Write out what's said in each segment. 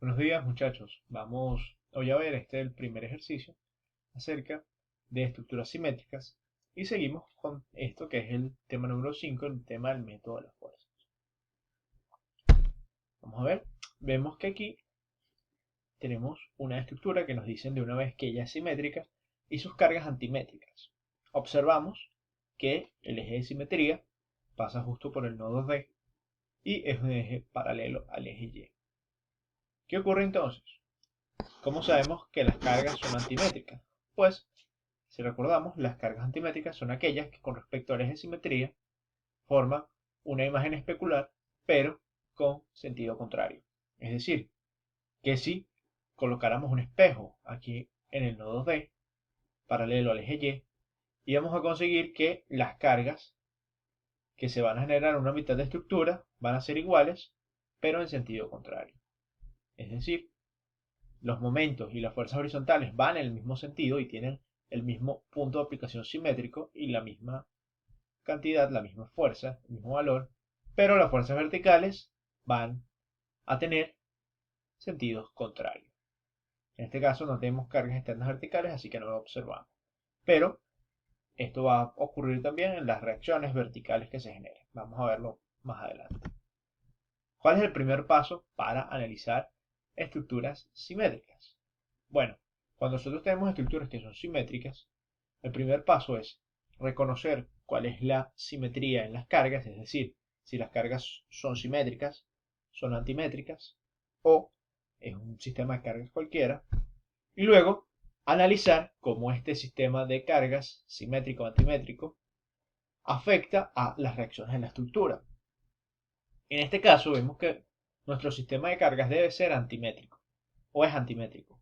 Buenos días muchachos, vamos hoy a ver el primer ejercicio acerca de estructuras simétricas y seguimos con esto que es el tema número 5, el tema del método de las fuerzas. Vamos a ver, vemos que aquí tenemos una estructura que nos dicen de una vez que ella es simétrica y sus cargas antimétricas. Observamos que el eje de simetría pasa justo por el nodo D y es un eje paralelo al eje Y. ¿Qué ocurre entonces? ¿Cómo sabemos que las cargas son antimétricas? Pues, si recordamos, las cargas antimétricas son aquellas que con respecto al eje de simetría forman una imagen especular, pero con sentido contrario. Es decir, que si colocáramos un espejo aquí en el nodo D, paralelo al eje Y, íbamos a conseguir que las cargas que se van a generar en una mitad de estructura van a ser iguales, pero en sentido contrario. Es decir, los momentos y las fuerzas horizontales van en el mismo sentido y tienen el mismo punto de aplicación simétrico y la misma cantidad, la misma fuerza, el mismo valor, pero las fuerzas verticales van a tener sentidos contrarios. En este caso no tenemos cargas externas verticales, así que no lo observamos. Pero esto va a ocurrir también en las reacciones verticales que se generen. Vamos a verlo más adelante. ¿Cuál es el primer paso para analizar estructuras simétricas? Bueno, cuando nosotros tenemos estructuras que son simétricas, el primer paso es reconocer cuál es la simetría en las cargas, es decir, si las cargas son simétricas, son antimétricas o es un sistema de cargas cualquiera, y luego analizar cómo este sistema de cargas simétrico o antimétrico afecta a las reacciones en la estructura. En este caso vemos que nuestro sistema de cargas debe ser antimétrico o es antimétrico.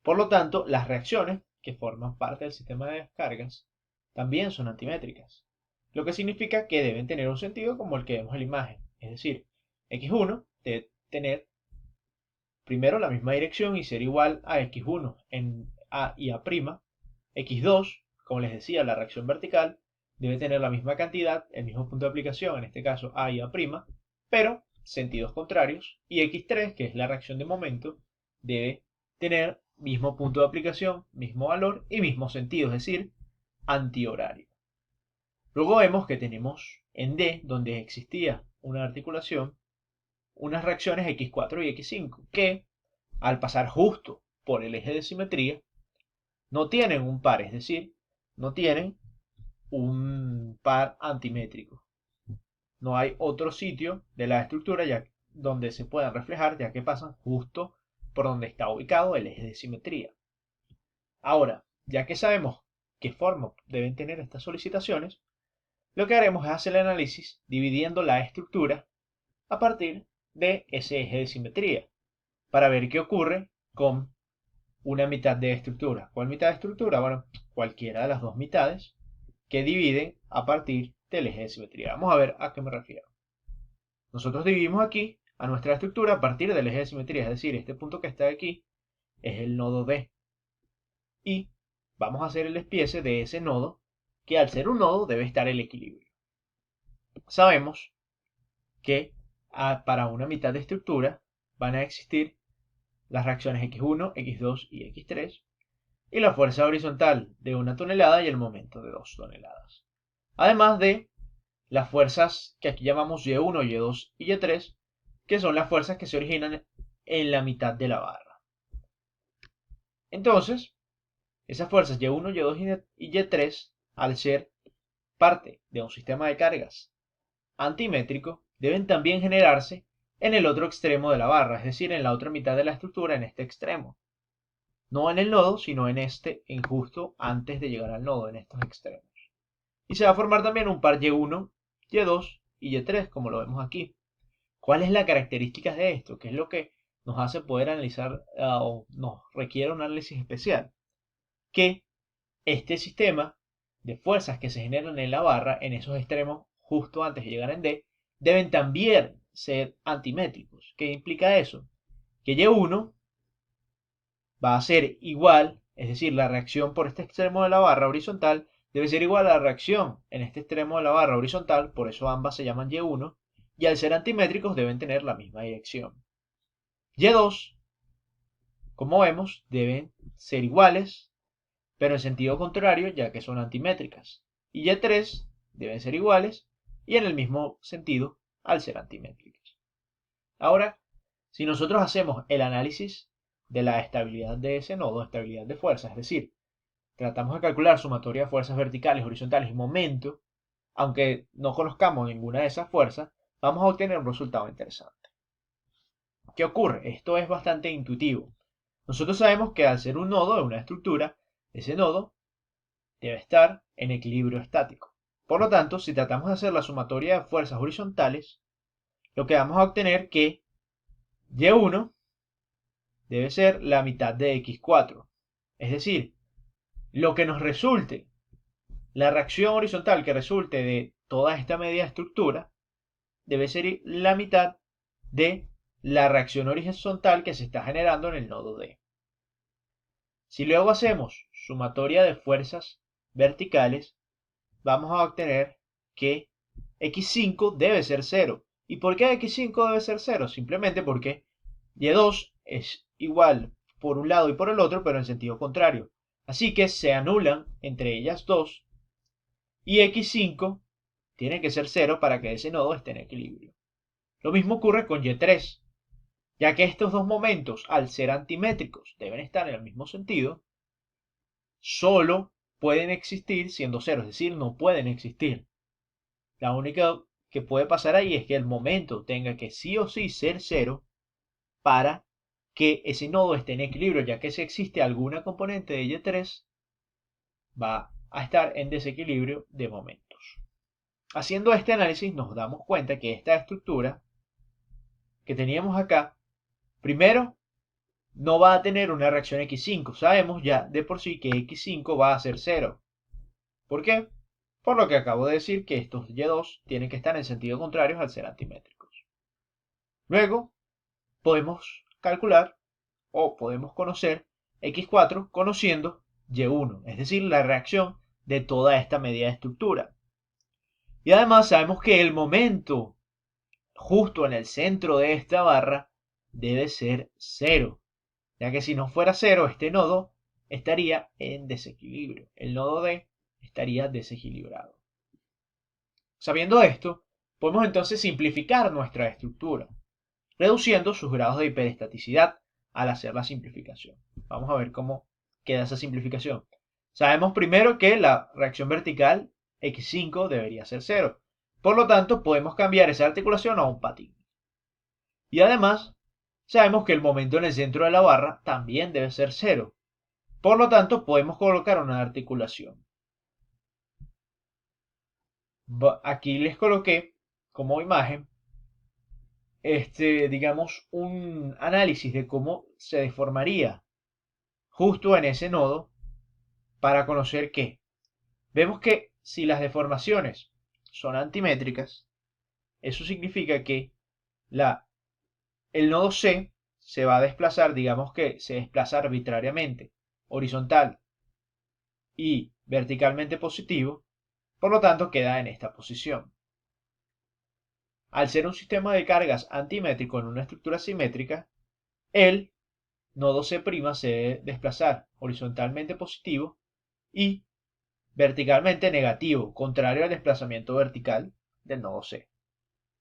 Por lo tanto, las reacciones que forman parte del sistema de cargas también son antimétricas, lo que significa que deben tener un sentido como el que vemos en la imagen. Es decir, x1 debe tener primero la misma dirección y ser igual a x1 en A y A'. x2, como les decía, la reacción vertical debe tener la misma cantidad, el mismo punto de aplicación, en este caso A y A', pero sentidos contrarios. Y x3, que es la reacción de momento, debe tener mismo punto de aplicación, mismo valor y mismo sentido, es decir, antihorario. Luego vemos que tenemos en D, donde existía una articulación, unas reacciones x4 y x5, que al pasar justo por el eje de simetría, no tienen un par, es decir, no tienen un par antimétrico. No hay otro sitio de la estructura donde se puedan reflejar, ya que pasan justo por donde está ubicado el eje de simetría. Ahora, ya que sabemos qué forma deben tener estas solicitaciones, lo que haremos es hacer el análisis dividiendo la estructura a partir de ese eje de simetría, para ver qué ocurre con una mitad de estructura. ¿Cuál mitad de estructura? Bueno, cualquiera de las dos mitades que dividen a partir del eje de simetría. Vamos a ver a qué me refiero. Nosotros dividimos aquí a nuestra estructura a partir del eje de simetría, es decir, este punto que está aquí es el nodo D. Y vamos a hacer el despiece de ese nodo, que al ser un nodo debe estar el equilibrio. Sabemos que para una mitad de estructura van a existir las reacciones x1, x2 y x3, y la fuerza horizontal de 1 tonelada y el momento de 2 toneladas. Además de las fuerzas que aquí llamamos Y1, Y2 y Y3, que son las fuerzas que se originan en la mitad de la barra. Entonces, esas fuerzas Y1, Y2 y Y3, al ser parte de un sistema de cargas antimétrico, deben también generarse en el otro extremo de la barra, es decir, en la otra mitad de la estructura, en este extremo. No en el nodo, sino en justo antes de llegar al nodo, en estos extremos. Y se va a formar también un par Y1, Y2 y Y3, como lo vemos aquí. ¿Cuál es la característica de esto? ¿Qué es lo que nos hace poder analizar o nos requiere un análisis especial? Que este sistema de fuerzas que se generan en la barra, en esos extremos justo antes de llegar en D, deben también ser antimétricos. ¿Qué implica eso? Que Y1 va a ser igual, es decir, la reacción por este extremo de la barra horizontal debe ser igual a la reacción en este extremo de la barra horizontal, por eso ambas se llaman Y1, y al ser antimétricos deben tener la misma dirección. Y2 Como vemos, deben ser iguales, pero en sentido contrario, ya que son antimétricas. Y Y3 deben ser iguales y en el mismo sentido al ser antimétricas. Ahora, si nosotros hacemos el análisis de la estabilidad de ese nodo, estabilidad de fuerza, es decir, tratamos de calcular sumatoria de fuerzas verticales, horizontales y momento, aunque no conozcamos ninguna de esas fuerzas, vamos a obtener un resultado interesante. ¿Qué ocurre? Esto es bastante intuitivo. Nosotros sabemos que al ser un nodo de una estructura, ese nodo debe estar en equilibrio estático. Por lo tanto, si tratamos de hacer la sumatoria de fuerzas horizontales, lo que vamos a obtener que Y1 debe ser la mitad de X4. Es decir, lo que nos resulte, la reacción horizontal que resulte de toda esta media estructura, debe ser la mitad de la reacción horizontal que se está generando en el nodo D. Si luego hacemos sumatoria de fuerzas verticales, vamos a obtener que x5 debe ser 0. ¿Y por qué x5 debe ser 0? Simplemente porque y2 es igual por un lado y por el otro, pero en sentido contrario. Así que se anulan entre ellas dos y x5 tiene que ser 0 para que ese nodo esté en equilibrio. Lo mismo ocurre con y3, ya que estos dos momentos, al ser antimétricos, deben estar en el mismo sentido, solo pueden existir siendo 0, es decir, no pueden existir. La única que puede pasar ahí es que el momento tenga que sí o sí ser 0 para que ese nodo esté en equilibrio, ya que si existe alguna componente de Y3, va a estar en desequilibrio de momentos. Haciendo este análisis nos damos cuenta que esta estructura que teníamos acá, primero, no va a tener una reacción X5. Sabemos ya de por sí que X5 va a ser 0. ¿Por qué? Por lo que acabo de decir que estos Y2 tienen que estar en sentido contrario al ser antimétricos. Luego, podemos calcular o podemos conocer X4 conociendo Y1, es decir, la reacción de toda esta media estructura. Y además sabemos que el momento justo en el centro de esta barra debe ser 0, ya que si no fuera 0, este nodo estaría en desequilibrio. El nodo D estaría desequilibrado. Sabiendo esto, podemos entonces simplificar nuestra estructura, reduciendo sus grados de hiperestaticidad al hacer la simplificación. Vamos a ver cómo queda esa simplificación. Sabemos primero que la reacción vertical X5 debería ser 0. Por lo tanto, podemos cambiar esa articulación a un patín. Y además, sabemos que el momento en el centro de la barra también debe ser 0. Por lo tanto, podemos colocar una articulación. Aquí les coloqué como imagen digamos, un análisis de cómo se deformaría justo en ese nodo para conocer que vemos que si las deformaciones son antimétricas, eso significa que el nodo C se va a desplazar, digamos que se desplaza arbitrariamente, horizontal y verticalmente positivo, por lo tanto queda en esta posición. Al ser un sistema de cargas antimétrico en una estructura simétrica, el nodo C' se debe desplazar horizontalmente positivo y verticalmente negativo, contrario al desplazamiento vertical del nodo C,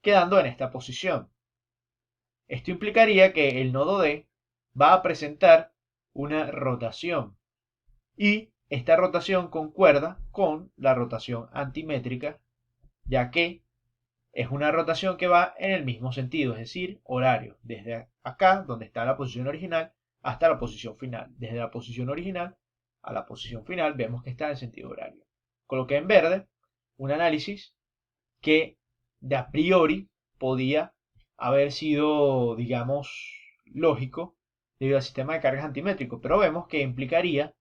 quedando en esta posición. Esto implicaría que el nodo D va a presentar una rotación y esta rotación concuerda con la rotación antimétrica, ya que es una rotación que va en el mismo sentido, es decir, horario, desde acá, donde está la posición original, hasta la posición final. Desde la posición original a la posición final vemos que está en sentido horario. Coloqué en verde un análisis que de a priori podía haber sido, digamos, lógico debido al sistema de cargas antimétrico, pero vemos que implicaría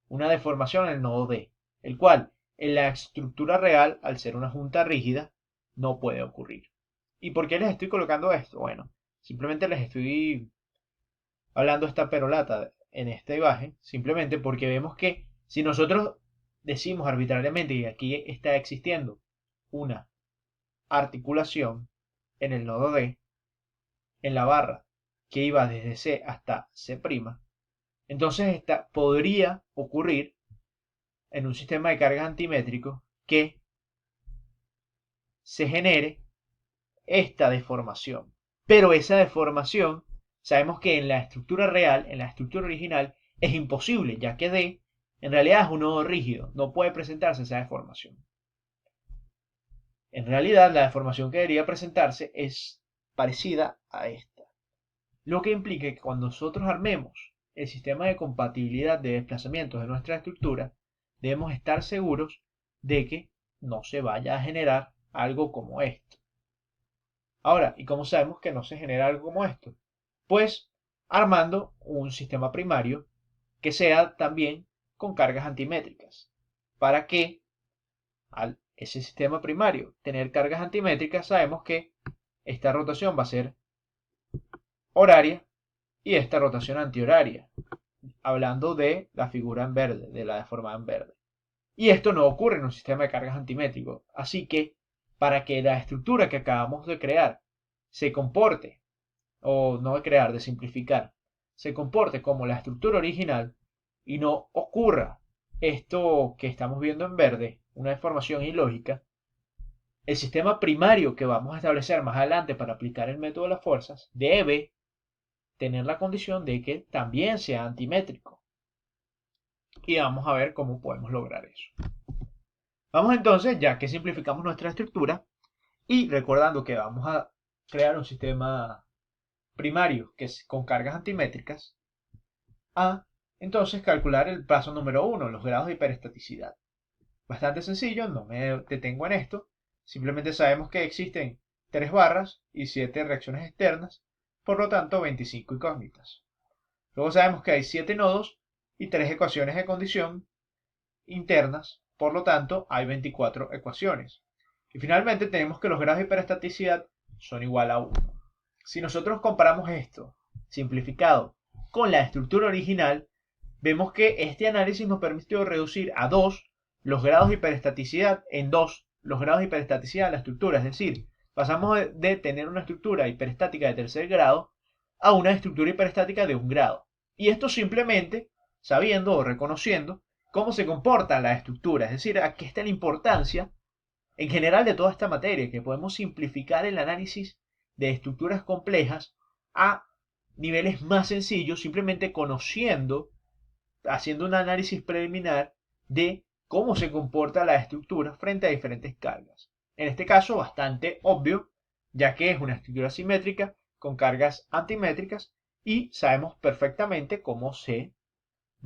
una deformación en el nodo D, el cual en la estructura real, al ser una junta rígida, no puede ocurrir. ¿Y por qué les estoy colocando esto? Bueno, simplemente les estoy hablando esta perolata en esta imagen, simplemente porque vemos que si nosotros decimos arbitrariamente que aquí está existiendo una articulación en el nodo D, en la barra que iba desde C hasta C', Entonces podría ocurrir en un sistema de cargas antimétrico que se genere esta deformación. Pero esa deformación, sabemos que en la estructura real, en la estructura original, es imposible, ya que D en realidad es un nodo rígido, no puede presentarse esa deformación. En realidad, la deformación que debería presentarse es parecida a esta, lo que implica que cuando nosotros armemos el sistema de compatibilidad de desplazamientos de nuestra estructura, debemos estar seguros de que no se vaya a generar algo como esto. Ahora, ¿y cómo sabemos que no se genera algo como esto? Pues armando un sistema primario que sea también con cargas antimétricas, para que al ese sistema primario tener cargas antimétricas, sabemos que esta rotación va a ser horaria y esta rotación antihoraria, hablando de la figura en verde, de la deformada en verde. Y esto no ocurre en un sistema de cargas antimétrico, así que para que la estructura que acabamos de crear se comporte, o no de crear, de simplificar, se comporte como la estructura original y no ocurra esto que estamos viendo en verde, una deformación ilógica, el sistema primario que vamos a establecer más adelante para aplicar el método de las fuerzas debe tener la condición de que también sea antimétrico. Y vamos a ver cómo podemos lograr eso. Vamos entonces, ya que simplificamos nuestra estructura y recordando que vamos a crear un sistema primario que es con cargas antimétricas, a entonces calcular el paso número 1, los grados de hiperestaticidad. Bastante sencillo, no me detengo en esto, simplemente sabemos que existen 3 barras y 7 reacciones externas, por lo tanto 25 incógnitas. Luego sabemos que hay 7 nodos y 3 ecuaciones de condición internas, por lo tanto hay 24 ecuaciones. Y finalmente tenemos que los grados de hiperestaticidad son igual a 1. Si nosotros comparamos esto simplificado con la estructura original, vemos que este análisis nos permitió reducir a 2 los grados de hiperestaticidad en 2 los grados de hiperestaticidad de la estructura. Es decir, pasamos de tener una estructura hiperestática de tercer grado a una estructura hiperestática de 1 grado. Y esto simplemente sabiendo o reconociendo cómo se comporta la estructura. Es decir, aquí está la importancia en general de toda esta materia, que podemos simplificar el análisis de estructuras complejas a niveles más sencillos, simplemente conociendo, haciendo un análisis preliminar de cómo se comporta la estructura frente a diferentes cargas. En este caso, bastante obvio, ya que es una estructura simétrica con cargas antimétricas y sabemos perfectamente cómo se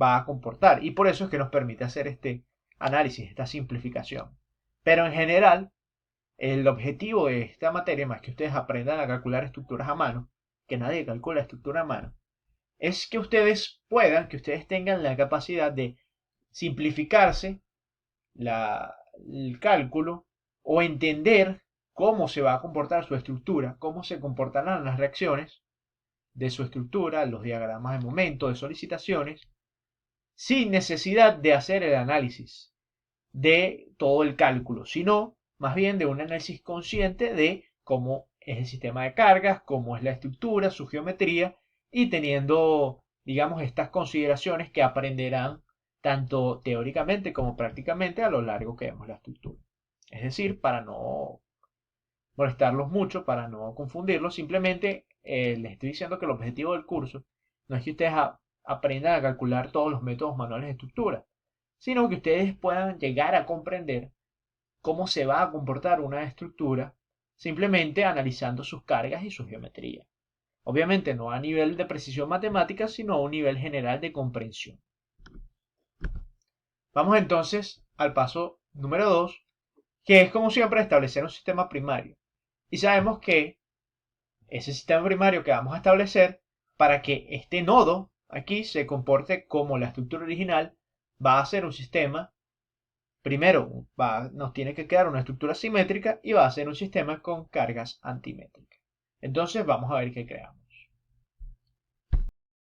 va a comportar. Y por eso es que nos permite hacer este análisis, esta simplificación. Pero en general, el objetivo de esta materia, más que ustedes aprendan a calcular estructuras a mano, que nadie calcula estructura a mano, es que ustedes puedan, que ustedes tengan la capacidad de simplificarse el cálculo o entender cómo se va a comportar su estructura, cómo se comportarán las reacciones de su estructura, los diagramas de momento, de solicitaciones, sin necesidad de hacer el análisis de todo el cálculo, sino más bien de un análisis consciente de cómo es el sistema de cargas, cómo es la estructura, su geometría y teniendo, digamos, estas consideraciones que aprenderán tanto teóricamente como prácticamente a lo largo que vemos la estructura. Es decir, para no molestarlos mucho, para no confundirlos, simplemente les estoy diciendo que el objetivo del curso no es que ustedes aprendan a calcular todos los métodos manuales de estructura, sino que ustedes puedan llegar a comprender cómo se va a comportar una estructura simplemente analizando sus cargas y su geometría. Obviamente no a nivel de precisión matemática, sino a un nivel general de comprensión. Vamos entonces al paso número 2, que es como siempre establecer un sistema primario. Y sabemos que ese sistema primario que vamos a establecer, para que este nodo aquí se comporte como la estructura original, va a ser un sistema. Primero nos tiene que quedar una estructura simétrica y va a ser un sistema con cargas antimétricas. Entonces vamos a ver qué creamos.